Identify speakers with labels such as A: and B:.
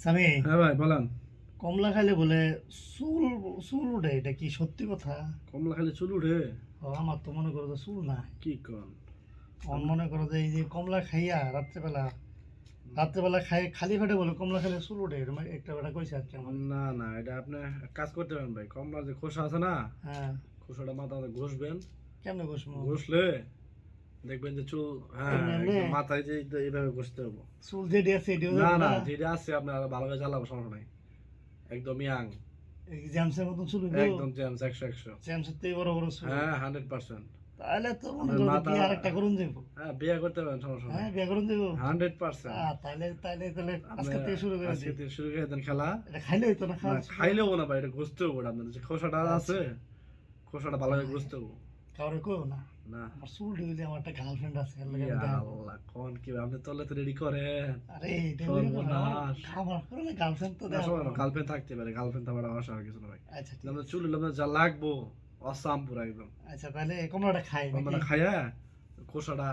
A: স্বামী,
B: হ্যাঁ ভাই বলেন।
A: কমলা খাইলে বলে চুল চুল উঠে, এটা কি সত্যি কথা?
B: কমলা খাইলে চুল উঠে?
A: আমার তো মনে করো যে চুল নাই।
B: কি কন?
A: মনে করো যে এই যে কমলা খাইয়া রাত্রেবেলা খাই খালি পেটে বলে কমলা খাইলে চুল উঠে, এরকম একটা বেটা কইছে আর কি আমার।
B: না না, এটা আপনি এক কাজ করতে পারেন ভাই। কমলার যে খোসা আছে না,
A: হ্যাঁ,
B: খোসাটা মাথাতে ঘষবেন।
A: কেমনে ঘষবো?
B: ঘষলে দেখবেন যে চুল, হ্যাঁ
A: এমনি এমনি?
B: একদম মাথায় যে এইভাবে ঘষতে হবে।
A: চুল যেটি আছে এটিও
B: না
A: যাবে
B: না,
A: না?
B: যেটা আছে আপনার ভালোভাবে জ্বালাবো, সমস্যা নাই। একদম ইয়াং,
A: এই জ্যামসের মতন চুল হইবো?
B: একদম জেমস 100
A: জ্যামসের থেকে বড় বড় চুল?
B: হ্যাঁ 100%।
A: তাহলে তো মনে
B: আপনার
A: করো
B: মাথা,
A: বিয়ে আরেকটা করুন যাবো।
B: হ্যাঁ বিয়ে করতে পারেন, সমস্যা নাই।
A: হ্যাঁ, বিয়ে করুন যাবো।
B: 100%।
A: তাহলে তাহলে তাহলে
B: আপনি
A: আজকে থেকে শুরু করে
B: আজকে
A: দিই।
B: থেকে শুরু করে দেন খেলা।
A: এটা খাইলে হইতো না?
B: না
A: খাওয়া
B: খাইলেও না ভাই, এটা ঘষতে হবে। আপনার যে খোসাটা আছে, খোসাটা ভালোভাবে ঘষতে হবে।
A: কাউরে কো না।
B: না
A: আমার চুল ঢুকলে আমার একটা গার্লফ্রেন্ড আছে, এর লাগে
B: ইয়া
A: আমি দেখাবো।
B: আল্লাহ, কোন কি ভাই, আপনি তলে তো রেডি করেন।
A: আরে
B: সর্বনাশ।
A: আমার করে গার্লফ্রেন্ড তো দেখাবো।
B: গার্লফ্রেন্ড থাকতে পারে, গার্লফ্রেন্ড থাকার আশা আর কিছু না ভাই।
A: আচ্ছা ঠিক
B: আপনার
A: আছে।
B: চুল হলে আপনার যা লাগবো অসাম পুরো একদম।
A: আচ্ছা তাহলে কমলাটা খাই
B: আমরা
A: নাকি?
B: খাইয়া খোসাটা